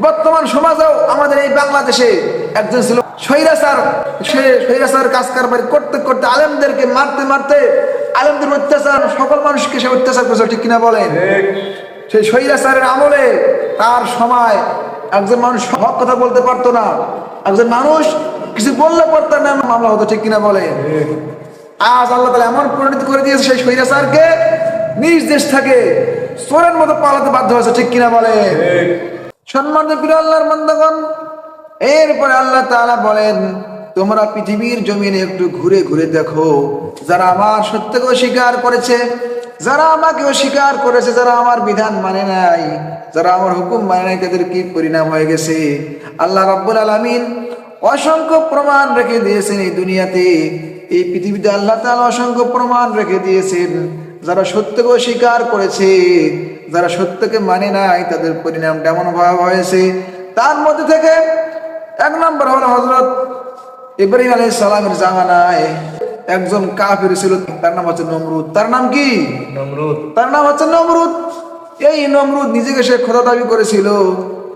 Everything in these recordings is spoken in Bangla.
বর্তমান সমাজেও আমাদের এই বাংলাদেশে একজন ছিল স্বৈরাচার। সে স্বৈরাচার কাজ কারবার করতে করতে আলেমদেরকে মারতে মারতে, আলেমদের অত্যাচার, সকল মানুষকে সে অত্যাচার করেছে, ঠিক কিনা বলেন? সেই স্বৈরাচারের আমলে তার সময় একজন মানুষ হক কথা বলতে পারতো না, একজন মানুষ কিছু বললে পারতো না, মামলা হতো, ঠিক কিনা বলেন? আজ আল্লাহ তাআলা এমন পরিণত করে দিয়েছে সেই স্বৈরাচারকে নিজ দেশ থেকে চোরের মতো পালাতে বাধ্য হয়েছে, ঠিক কিনা বলেন? সম্মানিত প্রিয় আল্লাহর বান্দাগণ, এরপরে আল্লাহ তাআলা বলেন, তোমরা পৃথিবীর জমিনে একটু ঘুরে ঘুরে দেখো, যারা আমার সত্যকে অস্বীকার করেছে, যারা আমাকে অস্বীকার করেছে, যারা আমার বিধান মানে নাই, যারা আমার হুকুম মানে নাই, তাদের কি পরিণাম হয়ে গেছে। আল্লাহ রাব্বুল আলামিন অসংখ্য প্রমাণ রেখে দিয়েছেন এই দুনিয়াতে, এই পৃথিবীতে আল্লাহ তাআলা অসংখ্য প্রমাণ রেখে দিয়েছেন। যারা সত্যকে অস্বীকার করেছে, যারা সত্যকে মানে নাই, তাদের পরিণামটা এমন ভয়াবহ হয়েছে। তার মধ্যে থেকে এক নম্বর হলো হযরত ইব্রাহিম আলাইহিস সালামের জামানায় একজন কাফির ছিল, তার নাম হচ্ছে নমরুদ। তার নাম কি? নমরুদ। তার নাম হচ্ছে নমরুদ। এই নমরুদ নিজেকে সে খোদা দাবি করেছিল।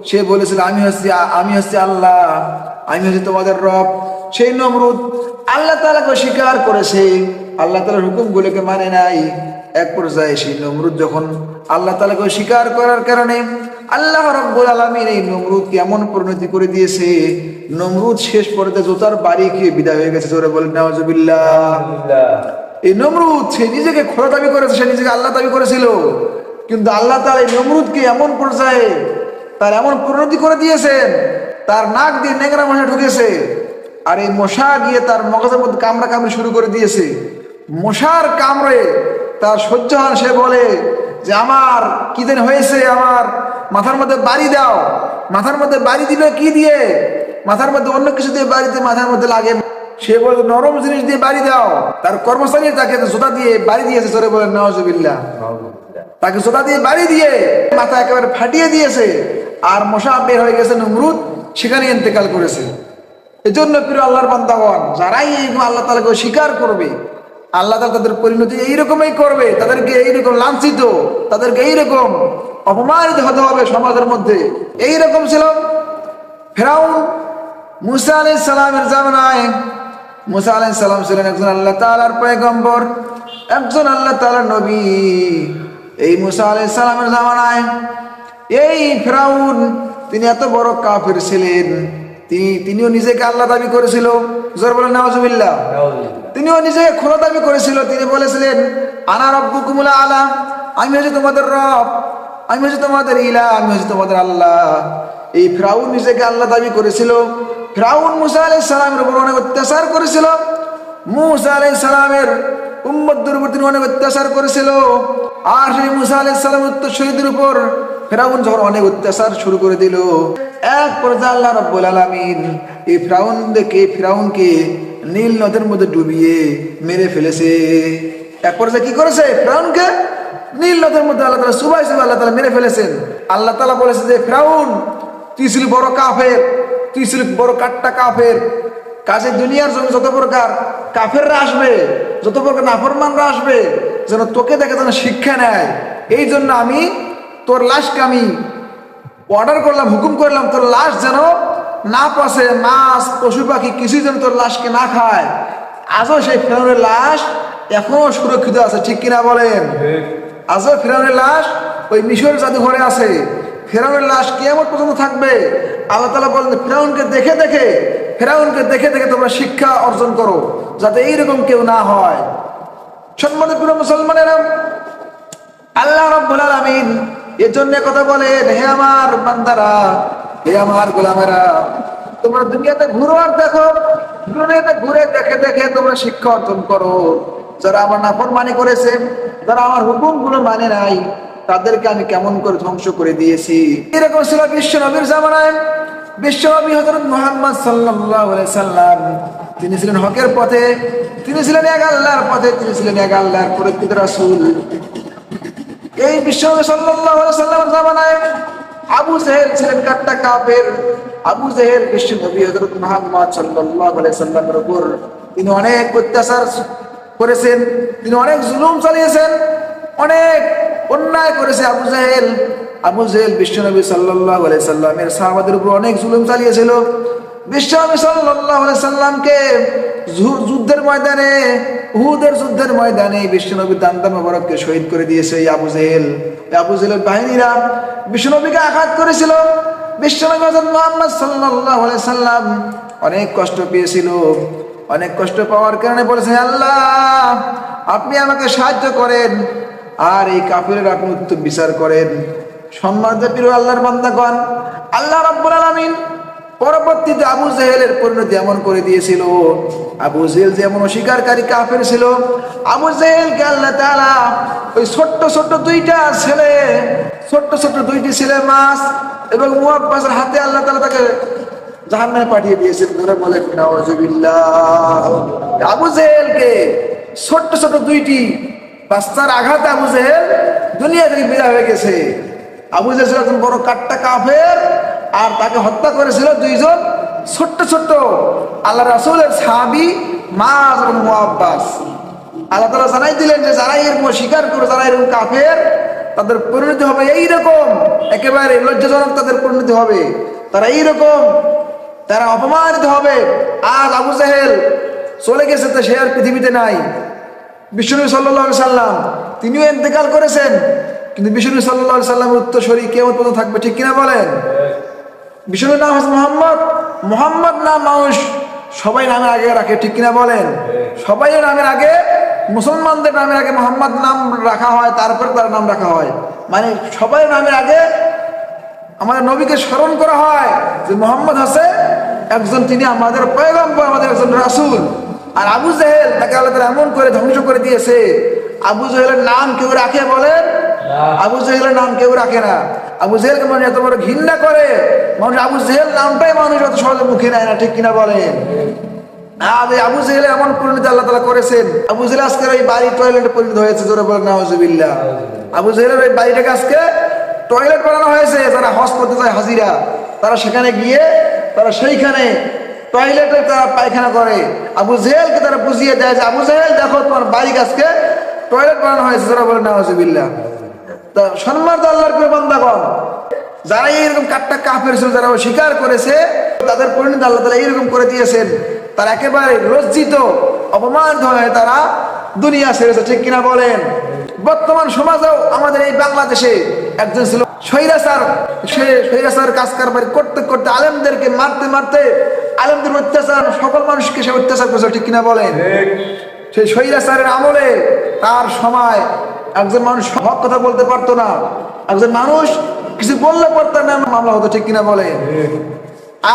সে বলেছিল, আমি হচ্ছি আল্লাহ, আমি হচ্ছি তোমাদের রব। সেই নমরুদ আল্লাহ তাআলাকে স্বীকার করেছে, আল্লাহ তাআলার হুকুমগুলোকে মানে নাই। এক পর্যায়ে সেই নমরুদ যখন আল্লাহ তাআলাকে স্বীকার করার কারণে আল্লাহ রাব্বুল আলামিন এই নমরুদকে এমন পরিণতি করে দিয়েছে, নমরুদ শেষ পর্যায়ে জোতার বাড়ি খেয়ে বিদায় হয়ে গেছে। জোরে বলেন নাউজুবিল্লাহ। এই নমরুদ সে নিজেকে খোদা দাবি করেছে, সে নিজেকে আল্লাহ দাবি করেছিল, কিন্তু আল্লাহ তাআলা এই নমরুদকে এমন পর্যায়ে তার এমন পরিণতি করে দিয়েছেন, তার নাক দিয়ে নেংরা মশা ঢুকেছে, আর এই মশা গিয়ে তার মগজের মধ্যে কামড়া কামড়ি শুরু করে দিয়েছে। মশার কামড়ে তার সহ্য হয়, সে বলে যে আমার কি যেন হয়েছে, আমার মাথার মধ্যে বাড়ি দাও। মাথার মধ্যে বাড়ি দিবে কি দিয়ে? মাথার মধ্যে অন্য কিছু দিয়ে বাড়িতে মাথার মধ্যে লাগে। সে বলে নরম জিনিস দিয়ে বাড়ি দাও। তার কর্মচারী তাকে জোতা দিয়ে বাড়ি দিয়েছে। জোরে বলেন নাউজুবিল্লাহ। তাকে জোতা দিয়ে বাড়ি দিয়ে মাথা একেবারে ফাটিয়ে দিয়েছে, আর মশা বের হয়ে গেছে। নমরুদ সেখানে ইন্তেকাল করেছে। এজন্য প্রিয় আল্লাহর বান্দাগণ, যারাই আল্লাহ তাআলাকে স্বীকার করবে, আল্লাহ তাআলা তাদের পরিণতি এইরকমই করবে। তাদেরকে এইরকম লাঞ্ছিত, তাদেরকে এইরকম অপমানিত হতে হবে সমাজের মধ্যে। এইরকম ছিল ফিরআউন। মুসা আলাইহিস সালামের জামানায় মুসা আলাইহিস সালাম ছিলেন একজন আল্লাহ তাআলার পয়গম্বর, একজন আল্লাহ তাআলার নবী। এই মুসা আলাইহিস সালামের জামানায় এই ফিরআউন, তিনি এত বড় কাফির ছিলেন, তিনিও নিজেকে আল্লাহ দাবি করেছিল। জোরে বলেন নাউজুবিল্লাহ। তিনিও নিজেকে খোদা দাবি করেছিল। তিনি বলেছিলেন, আনা রাব্বুকুমুল আলা, আমি হচ্ছি তোমাদের রব, আমি হচ্ছি তোমাদের ইলাহ, আমি হচ্ছি তোমাদের আল্লাহ। এই ফিরআউন নিজেকে আল্লাহ দাবি করেছিল। ফিরআউন মুসা আলাইহিস সালামের উপর অনেক অত্যাচার করেছিল। মুসা আলাইহিস সালামের উম্মতদের উপর তিনি অনেক অত্যাচার করেছিল। আর সেই মুসা আলাইহিস সালামের উত্তরসূরিদের উপর ফিরআউন যখন অনেক অত্যাচার শুরু করে দিল, এক পর্যায়ে আল্লাহ রাব্বুল আলামিন এই ফিরআউনকে নীল নদের মধ্যে ডুবিয়ে মেরে ফেলেছে। এক পর্যায়ে কি করেছে? ফিরআউনকে নীল নদের মধ্যে আল্লাহ তাআলা সুবাইছে, আল্লাহ তাআলা মেরে ফেলেছেন। আল্লাহ তাআলা বলেছে যে, ফিরআউন তুই ছিলি বড় কাফের, তুই ছিলি বড় কাট্টা কাফের। কাজে দুনিয়ার জন্য যত প্রকার কাফেররা আসবে, যত প্রকার নাফরমানরা আসবে, যেন তোকে দেখে যেন শিক্ষা নেয়। এই জন্য আমি তোর লাশকে আমি অর্ডার করলাম, হুকুম করলাম, তোর লাশ যেন না পচে, মাছ পশু পাখি কিছুই যেন তোর লাশকে না খায়। আজও সেই ফিরআউনের লাশ এখনো সুরক্ষিত আছে, ঠিক কিনা বলেন? আজও ফিরআউনের লাশ ওই মিশর জাদুঘরে আছে। ফিরআউনের লাশ কিয়ামত পর্যন্ত থাকবে। আল্লাহ তাআলা বলেন, ফিরআউনকে দেখে দেখে তোমরা শিক্ষা অর্জন করো, যাতে এইরকম কেউ না হয়। সম্মানিত প্রিয় মুসলমানেরা, আল্লাহ রাব্বুল আলামিন এর জন্য কথা বলেন, হে আমার বান্দারা, হে আমার গোলামেরা, তোমরা দুনিয়াতে ঘুরো আর দেখো, দুনিয়াতে ঘুরে দেখে দেখে তোমরা শিক্ষা অর্জন করো। যারা আমার নাফরমানি করেছে, যারা আমার হুকুমগুলো মানে নাই, তাদেরকে আমি কেমন করে ধ্বংস করে দিয়েছি। এরকম ছিল বিশ্ব নবীর জামানায়। বিশ্ব নবী হযরত মুহাম্মদ সাল্লাল্লাহু আলাইহি সাল্লাম, তিনি ছিলেন হকের পথে, তিনি ছিলেন এক আল্লাহর পথে, তিনি ছিলেন এক আল্লাহর পরিচিত রাসূল। এই বিশ্ব নবী সাল্লাল্লাহু আলাইহি সাল্লামের জামানায় আবু জেহেল ছিলেন কাট্টা কাফের। আবু জেহেল বিশ্ব নবী হযরত মুহাম্মদ সাল্লাল্লাহু আলাইহি সাল্লামের উপর তিনি অনেক অত্যাচার করেছেন, তিনি অনেক জুলুম চালিয়েছেন, অনেক অন্যায় করেছে আবু জেহেল। আবু জেহেল বিশ্বনবী সাল্লাল্লাহু আলাইহি সাল্লামের সাহাবাদের উপর অনেক জুলুম চালিয়েছিল। বিশ্বনবী সাল্লাল্লাহু আলাইহি সাল্লামকে যুদ্ধের ময়দানে, উহুদের যুদ্ধের ময়দানে বিশ্বনবী দান্তা মোবারককে শহীদ করে দিয়েছে এই আবু জেহেল। আবু জেহেলের বাহিনীরা বিশ্বনবীকে আঘাত করেছিল। বিশ্বনবী হযরত মুহাম্মদ সাল্লাল্লাহু আলাইহি সাল্লাম অনেক কষ্ট পেয়েছিল। অনেক কষ্ট পাওয়ার কারণে বলেছেন, আল্লাহ আপনি আমাকে সাহায্য করেন আর এই কাফিরের আপনি উত্তম বিচার করেন। সম্মানিত প্রিয় আল্লাহর বান্দাগণ, আল্লাহ রাব্বুল আলামিন পরবর্তীতে আবু জেহেলের পরিণতি এমন করে দিয়েছিল। আবু জেহেল যেমন অস্বীকারী কাফের ছিল, আবু জেহেলকে আল্লাহ তাআলা ওই ছোট্ট ছোট্ট দুইটি ছেলে মাছ এবং মুয়াব্বাসের হাতে আল্লাহ তাআলা তাকে জাহান্নামে পাঠিয়ে দিয়েছেন। ধরে বলেন নাউযুবিল্লাহ। আবু জেহেলকে ছোট্ট ছোট্ট দুইটি বাচ্চার আঘাতে আবু জেহেল দুনিয়া থেকে বিদায় হয়ে গেছে। আবু জেহেল একজন বড় কাট্টা কাফের, আর তাকে হত্যা করেছিল দুইজন ছোট্ট ছোট্ট আল্লাহ রাসূলের সাহাবী মাছ এবং মুয়াব্বাস। আল্লাহ তাআলা জানাই দিলেন যে যারা এরকম স্বীকার করে, যারা এরকম কাফের, তাদের পরিণতি হবে এইরকম, একেবারে লজ্জাজনক তাদের পরিণতি হবে। তারা এইরকম, তারা অপমানিত হবে। আজ আবু জেহেল চলে গেছে, তো সে আর পৃথিবীতে নাই। বিশ্বনবী সাল্লাল্লাহু আলাইহি সাল্লাম তিনিও ইন্তেকাল করেছেন, কিন্তু বিশ্বনবী সাল্লাল্লাহু আলাইহি সাল্লামের উত্তরসূরি কিয়ামত পর্যন্ত থাকবে, ঠিক কিনা বলেন? বিশ্বনবীর নাম হচ্ছে মোহাম্মদ নাম মানুষ সবাই নামের আগে রাখে, ঠিক কিনা বলেন? সবাই নামের আগে, মুসলমানদের নামের আগে মোহাম্মদ নাম রাখা হয়, তারপরে তার নাম রাখা হয়। মানে সবাই নামের আগে আমাদের নবীকে স্মরণ করা হয় যে মোহাম্মদ হচ্ছে একজন, তিনি আমাদের পয়গম্বর, আমাদের একজন রাসূল। আর আবু জেহেল তাকে আল্লাহ তাআলা এমন করে ধ্বংস করে দিয়েছে। আবু জেহেলের নাম কেউ রাখে বলেন? আবু জেহেলের নাম কেউ রাখে না। আবু জেহেলকে মানুষ এত বড় ঘৃণা করে, মানুষ আবু জেহেল নামটাই মানুষ অত সহজে মুখে নেয় না, ঠিক কিনা বলেন? আজ এই আবু জেহেল এমন পরিণতি আল্লাহ তাআলা করেছেন। আবু জেহেল আজকের ওই বাড়ি টয়লেটে পরিণত হয়েছে, জোরে বলেন নাউযুবিল্লাহ। আবু জেহেলের ওই বাড়িটাকে আজকে টয়লেট বানানো হয়েছে। যারা হজ করতে যায় হাজিরা, তারা সেখানে গিয়ে তারা সেইখানে টয়লেটে তারা পায়খানা করে। আবু জেহেলকে তারা বুঝিয়ে দেয় যে আবু জেহেল দেখো তোমার বাড়ি আজকে টয়লেট বানানো হয়েছে, যারা বলে নাউযুবিল্লাহ। তা সম্মানিত আল্লাহর প্রিয় বান্দাগণ, যারা এইরকম কাট্টা কাফের ছিল, যারা স্বীকার করেছে, তাদের পরিণতি আল্লাহ তাআলা এইরকম করে দিয়েছেন। তারা একেবারে লজ্জিত, অপমানিত হয়ে তারা দুনিয়া ছেড়েছে, ঠিক কিনা বলেন? বর্তমান সমাজেও আমাদের এই বাংলাদেশে একজন ছিল স্বৈরাচার। সে স্বৈরাচার কাজ কারবার করতে করতে আলেমদেরকে মারতে মারতে, আলেমদের অত্যাচার, সকল মানুষকে সে অত্যাচার করেছে, ঠিক কিনা বলেন? সেই স্বৈরাচারের আমলে তার সময় একজন মানুষ হক কথা বলতে পারতো না, একজন মানুষ কিছু বললে পারতো না, মামলা হতো, ঠিক কিনা বলেন?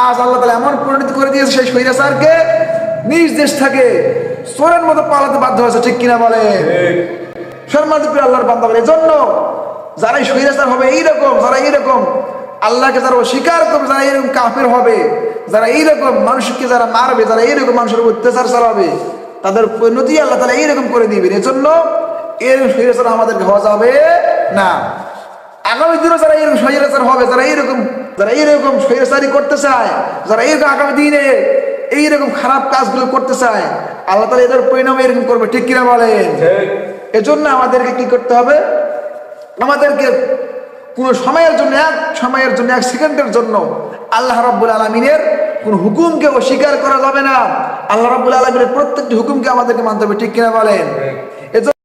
আজ আল্লাহ তাআলা এমন পরিণতি করে দিয়েছে, সেই স্বৈরাচারকে নিজ দেশ থেকে চোরের মতো পালাতে বাধ্য হয়েছে, ঠিক কিনা বলেন? সম্মানিত প্রিয় আল্লাহর বান্দাগণ, এজন্য যারা স্বৈরাচার হবে এইরকম, যারা এইরকম আল্লাহকে যারা অস্বীকার করবে, যারা এইরকম কাফের হবে, যারা এইরকম মানুষকে যারা মারবে, যারা এইরকম মানুষের অত্যাচার চালাবে, তাদের পরিণতি আল্লাহ তাআলা এইরকম করে দিবেন। এজন্য এর স্বৈরাচার আমাদেরকে হওয়া যাবে না। আগামী দিনে যারা এইরকম স্বৈরাচার হবে, যারা এইরকম স্বৈরাচারী করতে চায়, যারা এইরকম আগামী দিনে এইরকম খারাপ কাজগুলো করতে চায়, আল্লাহ তাআলা এদের পরিণাম এরকম করবে, ঠিক কিনা বলেন? এজন্য আমাদেরকে কি করতে হবে? আমাদেরকে কোন সময়ের জন্য, এক সেকেন্ডের জন্য আল্লাহ রাব্বুল আলামিনের কোন হুকুমকে অস্বীকার করা যাবে না। আল্লাহ রাব্বুল আলামিনের প্রত্যেকটি হুকুমকে আমাদেরকে মানতে হবে, ঠিক কিনা বলেন?